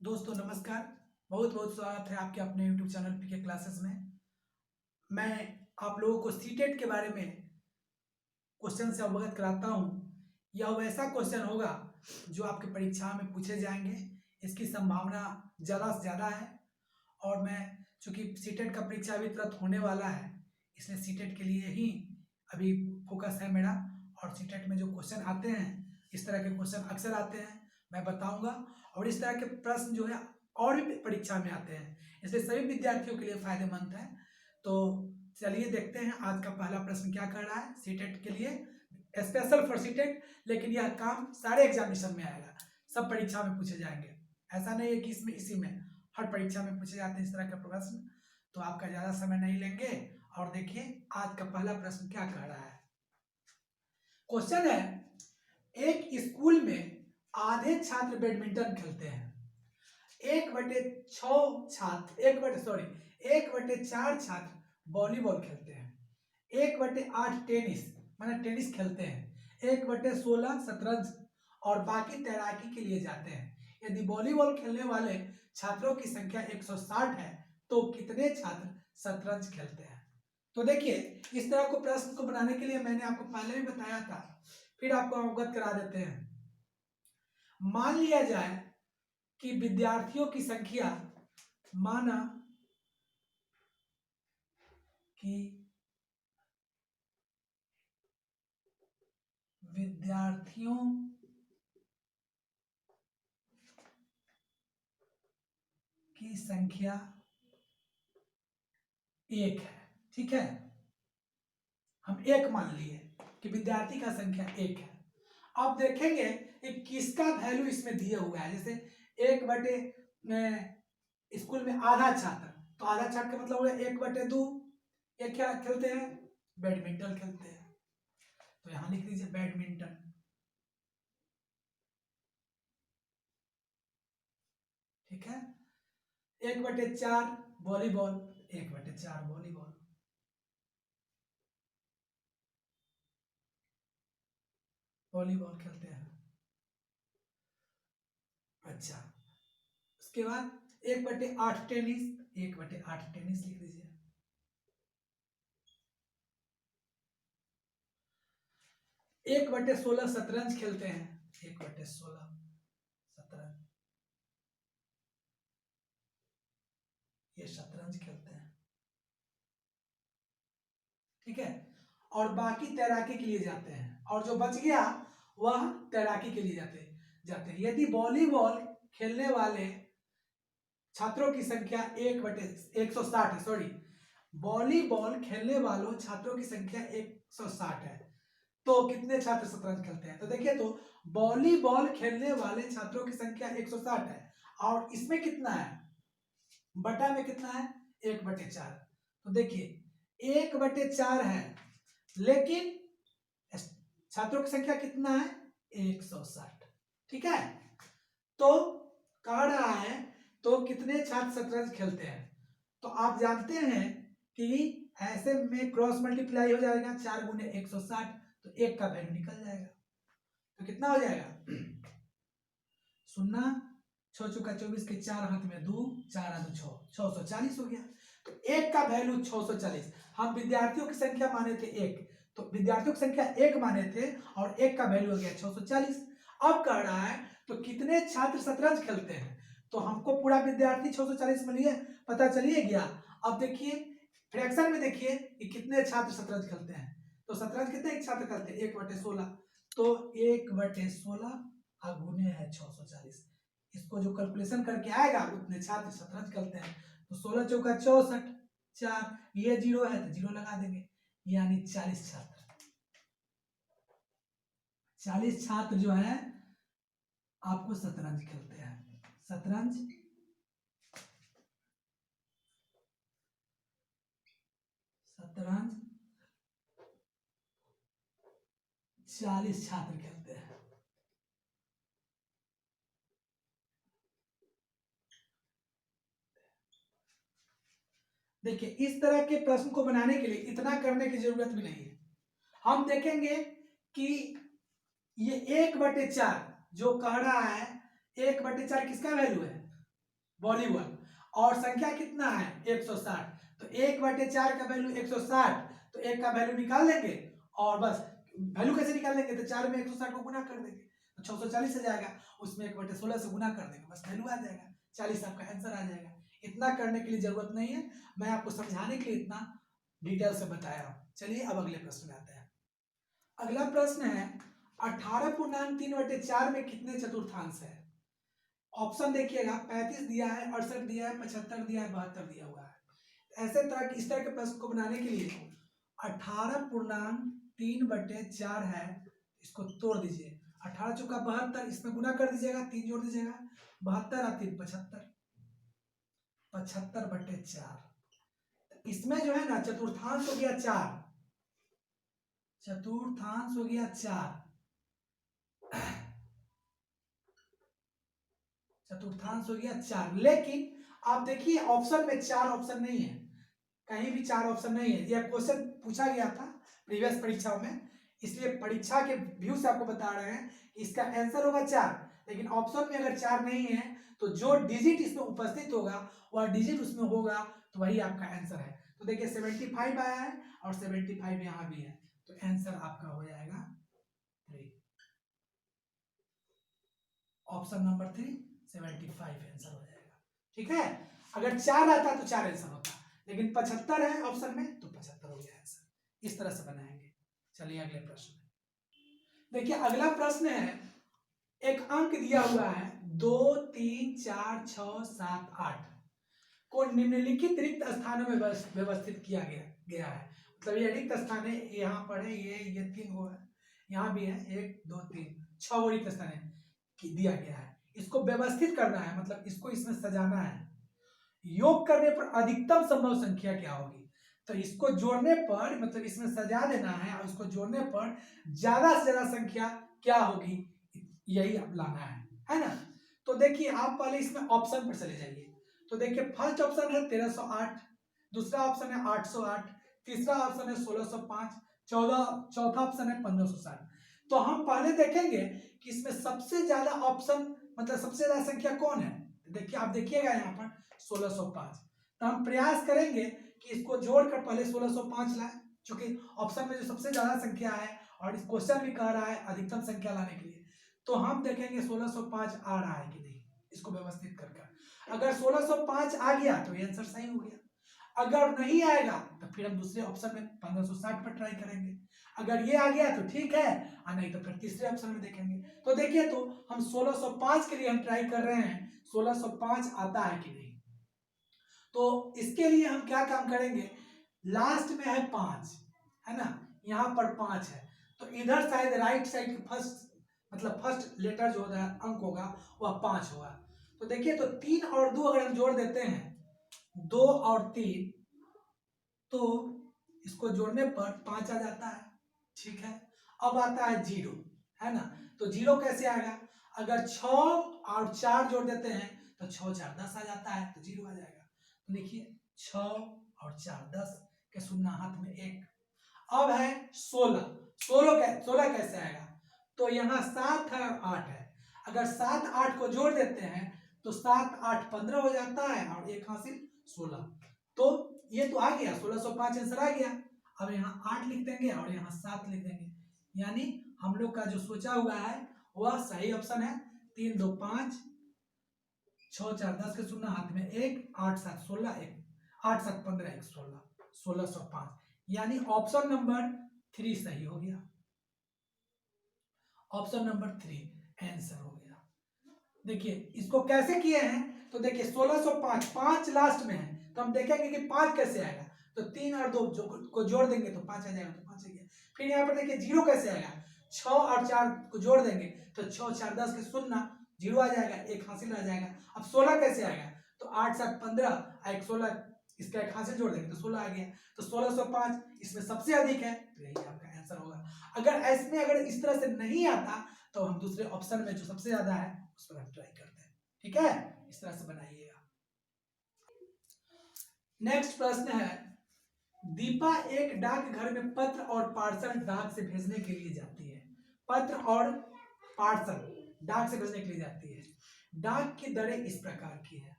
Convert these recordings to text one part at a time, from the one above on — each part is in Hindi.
दोस्तों नमस्कार। बहुत बहुत स्वागत है आपके अपने YouTube चैनल पीके क्लासेस में। मैं आप लोगों को सीटेट के बारे में क्वेश्चन से अवगत कराता हूँ। यह वैसा क्वेश्चन होगा जो आपके परीक्षा में पूछे जाएंगे। इसकी संभावना ज़्यादा से ज़्यादा है और मैं चूँकि सीटेट का परीक्षा अभी तुरंत होने वाला है, इसलिए सीटेट के लिए ही अभी फोकस है मेरा। और सीटेट में जो क्वेश्चन आते हैं, इस तरह के क्वेश्चन अक्सर आते हैं, मैं बताऊंगा। और इस तरह के प्रश्न जो है और भी परीक्षा में आते हैं, इसलिए सभी विद्यार्थियों के लिए फायदेमंद है। तो चलिए देखते हैं आज का पहला प्रश्न क्या कर रहा है सीटेट के लिए, स्पेशल फॉर सीटेट। लेकिन यह काम सारे एग्जामिनेशन में आएगा, सब परीक्षा में पूछे जाएंगे। ऐसा नहीं है कि इसमें इसी में, हर परीक्षा में पूछे जाते हैं इस तरह के प्रश्न। तो आपका ज्यादा समय नहीं लेंगे और देखिए आज का पहला प्रश्न क्या कह रहा है। क्वेश्चन है, एक स्कूल में आधे छात्र बैडमिंटन खेलते हैं, 1/4 छात्र वॉलीबॉल खेलते हैं, 1/8 टेनिस माने टेनिस खेलते हैं, 1/16 शतरंज और बाकी तैराकी के लिए जाते हैं। यदि वॉलीबॉल खेलने वाले छात्रों की संख्या 160 है तो कितने छात्र शतरंज खेलते हैं। तो देखिए, इस तरह को प्रश्न को बनाने के लिए मैंने आपको पहले भी बताया था, फिर आपको अवगत करा देते हैं। मान लिया जाए कि विद्यार्थियों की संख्या, माना कि विद्यार्थियों की संख्या 1 है, ठीक है। हम 1 मान लिए कि विद्यार्थी का संख्या 1 है। अब देखेंगे कि किसका वैल्यू इसमें दिया हुआ है। जैसे 1/, स्कूल में आधा छात्र, तो आधा छात्र का मतलब हो गया 1/2। ये क्या खेलते हैं, बैडमिंटन खेलते हैं, तो यहां लिख दीजिए बैडमिंटन, ठीक है। 1/4 वॉलीबॉल, 1/4 वॉलीबॉल, वॉलीबॉल खेलते हैं। अच्छा, उसके बाद 1/8 टेनिस, 1/8 टेनिस लिख दीजिए। 1/16 शतरंज खेलते हैं, 1/16 शतरंज, ये शतरंज खेलते हैं, ठीक है। और बाकी तैराकी के लिए जाते हैं, और जो बच गया वह तैराकी के लिए जाते हैं। यदि वॉलीबॉल खेलने वाले छात्रों की संख्या 1/160 है, सॉरी, वॉलीबॉल खेलने वालों छात्रों की संख्या 160 है तो कितने छात्र शतरंज खेलते हैं। तो देखिए, तो वॉलीबॉल खेलने वाले छात्रों की संख्या 160 है और इसमें कितना है, बटा में कितना है, 1/4। तो देखिए 1/4 है, लेकिन छात्रों की संख्या कितना है, 160, ठीक है। तो कह रहा है तो कितने छात्र शतरंज खेलते हैं। तो आप जानते हैं कि ऐसे में क्रॉस मल्टीप्लाई हो जाएगा, 4 गुने 160, तो 1 का वैल्यू निकल जाएगा। तो कितना हो जाएगा, 0, 6 चौका 24 के 4 हाथ में 2, 4 हाथ 6, 640 हो गया। तो 1 का वैल्यू 640। हम विद्यार्थियों की संख्या माने थे 1, तो विद्यार्थियों की संख्या 1 माने थे और 1 का वैल्यू हो गया 640। अब कह रहा है तो कितने छात्र शतरंज खेलते हैं, तो हमको पूरा विद्यार्थी 640 मिलिए पता चलिए गया। अब देखिए फ्रैक्शन में देखिए कि कितने छात्र शतरंज खेलते हैं। तो शतरंज कितने छात्र खेलते हैं, 1/16, तो 1/16 गुने है 640। इसको जो कैलकुलेशन करके आएगा उतने छात्र शतरंज खेलते हैं। तो 16 चौका 64, 4, ये 0 है तो 0 लगा देंगे, यानी 40 छात्र, 40 छात्र जो है आपको शतरंज खेलते हैं। शतरंज शतरंज 40 छात्र खेलते हैं। देखिए, इस तरह के प्रश्न को बनाने के लिए इतना करने की जरूरत भी नहीं है। हम देखेंगे कि ये 1/4 जो कह रहा है, 1/4 किसका वैल्यू है, वॉलीबॉल, और संख्या कितना है 160, तो 1/4 का वैल्यू 160, तो 1 का वैल्यू निकाल लेंगे और बस वैल्यू कैसे निकाल लेंगे, तो 4 में 160 को गुना कर देंगे तो 640 आ जाएगा, उसमें 1/16 से गुना कर देंगे, बस वैल्यू आ जाएगा 40, आपका आंसर आ जाएगा। इतना करने के लिए जरूरत नहीं है, मैं आपको समझाने के लिए इतना डिटेल से बताया हूँ। चलिए अब अगले प्रश्न में आते हैं। अगला प्रश्न है 18.3/4 में कितने चतुर्थांश है। ऑप्शन देखिएगा, 35 दिया है, 68 दिया है, 75 दिया है, 72 दिया हुआ है। ऐसे तरह इस तरह के प्रश्न को बनाने के लिए 18.3/4 है, इसको तोड़ दीजिए, 18 चौका 72, इसमें गुना कर दीजिएगा, 3 जोड़ दीजिएगा, 72 और 3 75, 75/4। इसमें जो है ना चतुर्थांश हो गया 4, चतुर्थांश हो गया 4, चतुर्थांश हो गया 4, लेकिन आप देखिए ऑप्शन में 4 ऑप्शन नहीं है, कहीं भी 4 ऑप्शन नहीं है। यह क्वेश्चन पूछा गया था प्रीवियस परीक्षाओं में, इसलिए परीक्षा के व्यू से आपको बता रहे हैं कि इसका आंसर होगा 4, लेकिन ऑप्शन में अगर 4 नहीं है तो जो डिजिट इसमें उपस्थित होगा वह डिजिट उसमें होगा, तो वही आपका आंसर है। तो देखिए 75 आया है और 75 यहाँ भी है, तो आंसर आपका हो जाएगा 3, ऑप्शन नंबर 3 75 आंसर हो जाएगा। ठीक है, अगर 4 आता तो 4 आंसर होता, लेकिन 75 है ऑप्शन में तो 75 हो गया आंसर। इस तरह से बनाएंगे। चलिए अगले प्रश्न। देखिए अगला प्रश्न है, एक अंक दिया हुआ है 2 3 4 6 7 8 को निम्नलिखित रिक्त स्थानों में व्यवस्थित किया गया है। मतलब ये रिक्त स्थान है, यहाँ पर है, ये 3 गो है, यहाँ भी है 1 2 3 6 गो रिक्त स्थान है दिया गया है। इसको व्यवस्थित करना है, मतलब इसको इसमें सजाना है। योग करने पर अधिकतम संभव संख्या क्या होगी, तो इसको जोड़ने पर, मतलब इसमें सजा देना है और इसको जोड़ने पर ज्यादा से ज्यादा संख्या क्या होगी, यही अब लाना है ना। तो देखिए आप पहले इसमें ऑप्शन पर चले जाइए, तो देखिए फर्स्ट ऑप्शन है 1308, दूसरा ऑप्शन है 808, तीसरा ऑप्शन है 1605, चौथा ऑप्शन है 1560। तो हम पहले देखेंगे कि इसमें सबसे ज्यादा ऑप्शन, मतलब सबसे ज्यादा संख्या कौन है। देखिए आप देखिएगा यहाँ पर 1605, तो हम प्रयास करेंगे कि इसको जोड़कर पहले 1605 लाए, क्योंकि ऑप्शन में जो सबसे ज्यादा संख्या है और इस क्वेश्चन भी कह रहा है अधिकतम संख्या लाने के लिए, तो हम देखेंगे 1605 आ रहा है कि नहीं, इसको व्यवस्थित करके। अगर 1605 आ गया तो ये आंसर सही हो गया, अगर नहीं आएगा तो फिर हम दूसरे ऑप्शन में 1560 पर ट्राई करेंगे, अगर ये आ गया तो ठीक है, और नहीं तो फिर तीसरे ऑप्शन में देखेंगे। तो देखिए, तो हम 1605 के लिए हम ट्राई कर रहे हैं, 1605 आता है कि नहीं। तो इसके लिए हम क्या काम करेंगे, लास्ट में है 5 है ना, यहाँ पर 5 है, तो इधर शायद राइट साइड फर्स्ट, मतलब फर्स्ट लेटर जो होता है अंक होगा वह 5 होगा। तो देखिए, तो 3 और 2 अगर हम जोड़ देते हैं, 2 और 3, तो इसको जोड़ने पर 5 आ जाता है। ठीक है, अब आता है 0 है ना, तो 0 कैसे आएगा, अगर 6 और 4 जोड़ देते हैं तो 6 4 10 आ जाता है, तो 0 आ जाएगा। तो देखिए 6 और 4 10 के शून्य हाथ में 1। अब है 16 कैसे आएगा, तो यहाँ 7 है और 8 है, अगर 7 8 को जोड़ देते हैं तो 7 8 15 हो जाता है और 1 हासिल 16। तो ये तो आ गया, 1605 आंसर आ गया। अब यहाँ 8 लिख देंगे और यहाँ 7 लिख देंगे, यानी हम लोग का जो सोचा हुआ है वह सही ऑप्शन है। 3 2 5, 6 4 10 के शून्य हाथ में 1, 8 7 16, 8 7 15 1 16, 1605, यानी ऑप्शन नंबर 3 सही हो गया, ऑप्शन नंबर 3 आंसर हो गया। देखिए इसको कैसे किए हैं, तो देखिए 1605, 5 लास्ट में है, तो हम देखेंगे कि 5 कैसे आएगा, तो 3 और 2 को जोड़ देंगे तो 5 आ जाएगा, तो 5 आ गया। फिर यहाँ पर देखिए 0 कैसे आएगा, 6 और 4 को जोड़ देंगे तो 6 4 10 के शून्य 0 आ जाएगा, 1 हासिल आ जाएगा। अब 16 कैसे आएगा, तो 8 7 15 1 16, इसका 1 हासिल जोड़ देंगे तो 16 आ गया। तो 1605 इसमें सबसे अधिक है, तो यही आपका आंसर होगा। अगर इस तरह से नहीं आता तो हम दूसरे ऑप्शन में जो सबसे ज्यादा है उस पर हम ट्राई करते हैं। ठीक है, इस तरह से बनाइएगा। नेक्स्ट प्रश्न है, दीपा एक डाकघर में पत्र और पार्सल डाक से भेजने के लिए जाती है। पत्र और पार्सल डाक से भेजने के लिए जाती है। डाक की दरें इस प्रकार की है।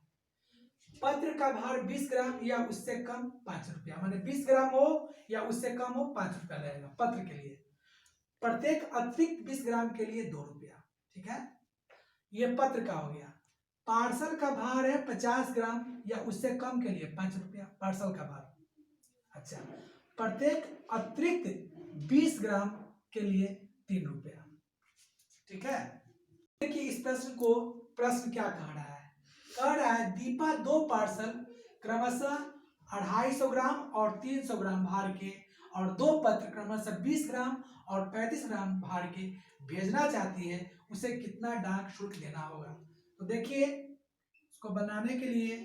पत्र का भार 20 ग्राम या उससे कम 5 रुपया, माने 20 ग्राम हो या उससे कम हो 5 रुपया लगेगा पत्र के लिए। प्रत्येक अतिरिक्त 20 ग्राम के लिए 2 रुपया। ठीक है, ये पत्र का हो गया। पार्सल का भार है 50 ग्राम या उससे कम के लिए 5 रुपया पार्सल का भार। अच्छा, प्रत्येक अतिरिक्त 20 ग्राम के लिए 3 रुपया। ठीक है, देखिए इस प्रश्न क्या कह रहा है, कह रहा है दीपा 2 पार्सल क्रमशः 250 ग्राम और 300 ग्राम भार के और 2 पत्र क्रमशः 20 ग्राम और 35 ग्राम भार के भेजना चाहती है, उसे कितना डाक शुल्क देना होगा। तो देखिए इसको बनाने के लिए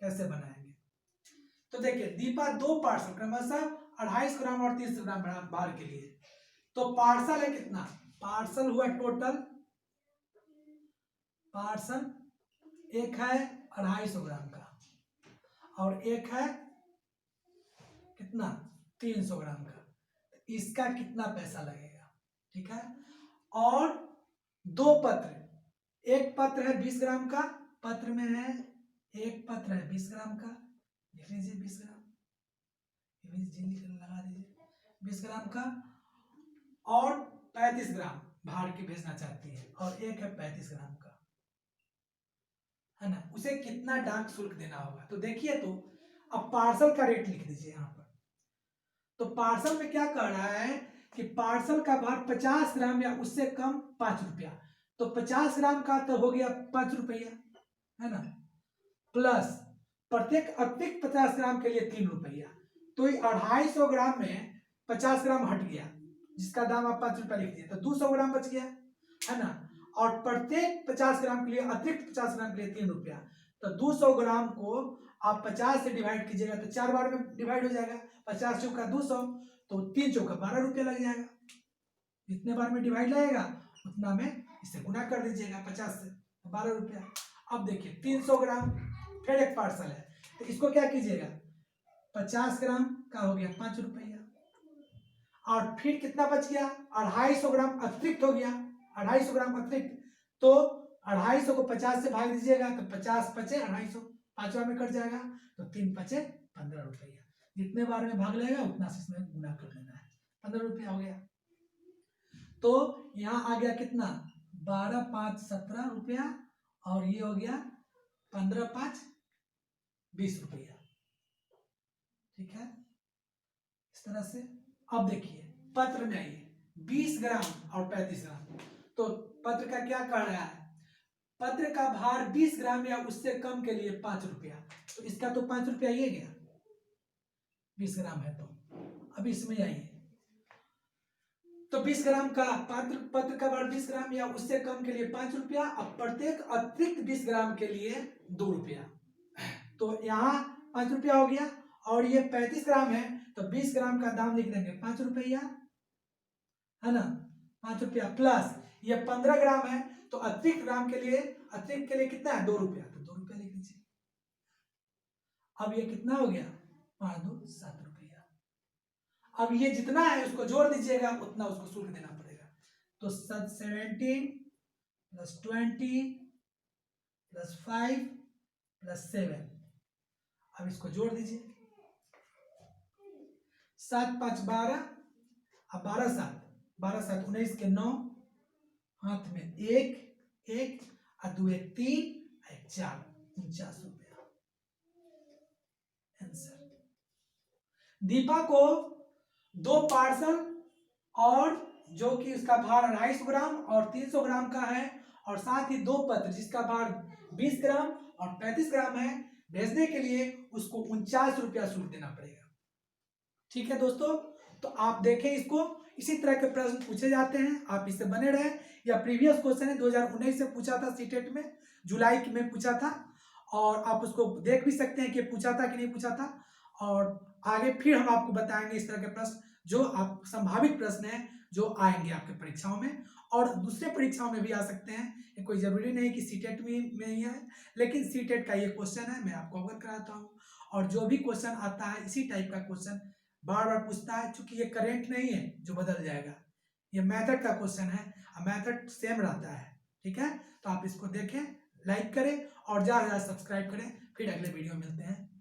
कैसे बनाएंगे। तो देखिए दीपा 2 पार्सल क्रमशः 250 ग्राम और 300 ग्राम भार के लिए, तो पार्सल है कितना, पार्सल हुआ टोटल, पार्सल एक है 250 ग्राम का और एक है कितना 300 ग्राम का, इसका कितना पैसा लगेगा। ठीक है, और 2 पत्र, एक पत्र है 20 ग्राम का, पत्र में है एक पत्र है 20 ग्राम का, लिख लीजिए 20 ग्राम, लगा दीजिए 20 ग्राम का, और 35 ग्राम भार के भेजना चाहती है और एक है 35 ग्राम का, है ना, उसे कितना डाक शुल्क देना होगा। तो देखिए, तो अब पार्सल का रेट लिख दीजिए यहाँ पर। तो पार्सल में क्या कह रहा है कि पार्सल का भार 50 ग्राम या उससे कम 5 रुपया, तो 50 ग्राम का तो हो गया 5 रुपया, है ना, प्लस प्रत्येक अतिरिक्त 50 ग्राम के लिए 3 रुपया, तो 250 ग्राम में 50 ग्राम हट गया जिसका दाम आप 5 रुपया लिख दिए, तो 200 ग्राम बच गया, है ना, और प्रत्येक 50 ग्राम के लिए अतिरिक्त 50 ग्राम के लिए 3 रुपया, तो 200 ग्राम को आप 50 से डिवाइड कीजिएगा तो 4 बार में डिवाइड हो जाएगा, 50 चौका 200, तो 3 चौका 12 रुपया लग जाएगा। जितने बार में डिवाइड लगेगा उतना में इसे गुना कर दीजिएगा 50 से, 12 रुपया। अब देखिए 300 ग्राम फिर एक पार्सल है, तो इसको क्या कीजिएगा, 50 ग्राम का हो गया 5 रुपया, और फिर कितना बच गया, 250 ग्राम अतिरिक्त हो गया, 250 ग्राम अतिरिक्त, तो 250 को 50 से भाग दीजिएगा तो 50 पचे 250, 5 में कट जाएगा, तो 3 पचे 15 रुपया, जितने बार में भाग लेगा उतना से इसमें गुना कर लेना है, 15 रुपया हो गया। तो यहाँ आ गया कितना, 12 5 17 रुपया, और ये हो गया 15 5 20 रुपया। ठीक है, इस तरह से। अब देखिए पत्र में आइए 20 ग्राम और 35 ग्राम, तो पत्र का क्या कह रहा है, पत्र का भार 20 ग्राम या उससे कम के लिए 5 रुपया, तो इसका तो 5 रुपया ये गया 20 ग्राम है, तो अब इसमें आइए, तो 20 ग्राम का पत्र का भार 20 ग्राम या उससे कम के लिए 5 रुपया, अब प्रत्येक अतिरिक्त 20 ग्राम के लिए 2 रुपया, तो यहाँ 5 रुपया हो गया, और ये 35 ग्राम है तो 20 ग्राम का दाम लिख देंगे 5 रुपया, है ना, 5 रुपया, प्लस ये 15 ग्राम है तो अतिरिक्त ग्राम के लिए कितना है 2 रुपया, तो 2 रुपया लिख दीजिए। अब ये कितना हो गया 5 2 7 रुपया। अब ये जितना है उसको जोड़ दीजिएगा उतना उसको शुल्क देना पड़ेगा, तो 17 प्लस 20 प्लस 5 प्लस 7, अब इसको जोड़ दीजिए, 7 5 12, अब 12 7 19 के 9, हाथ में 1 1 और 2 1 3 1 4, 49 रुपया आंसर। दीपा को 2 पार्सल और जो कि उसका भार 250 ग्राम और 300 ग्राम का है, और साथ ही 2 पत्र जिसका भार 20 ग्राम और 35 ग्राम है, भेजने के लिए उसको 49 रुपया शुल्क देना पड़ेगा। ठीक है दोस्तों, तो आप देखें इसको, इसी तरह के प्रश्न पूछे जाते हैं, आप इससे बने रहे। या प्रीवियस क्वेश्चन है 2019 से पूछा था, सीटेट में जुलाई में पूछा था, और आप उसको देख भी सकते हैं कि पूछा था कि नहीं पूछा था, और आगे फिर हम आपको बताएंगे इस तरह के प्रश्न जो आप संभावित प्रश्न हैं जो आएंगे आपके परीक्षाओं में, और दूसरे परीक्षाओं में भी आ सकते हैं, ये कोई जरूरी नहीं कि सीटेट में ही है, लेकिन सीटेट का ये क्वेश्चन है, मैं आपको अवगत कराता हूँ। और जो भी क्वेश्चन आता है इसी टाइप का क्वेश्चन बार बार पूछता है, चूंकि ये करेंट नहीं है जो बदल जाएगा, ये मेथड का क्वेश्चन है, मेथड सेम रहता है। ठीक है, तो आप इसको देखें, लाइक करें और ज़्यादा से ज़्यादा सब्सक्राइब करें। फिर अगले वीडियो में मिलते हैं।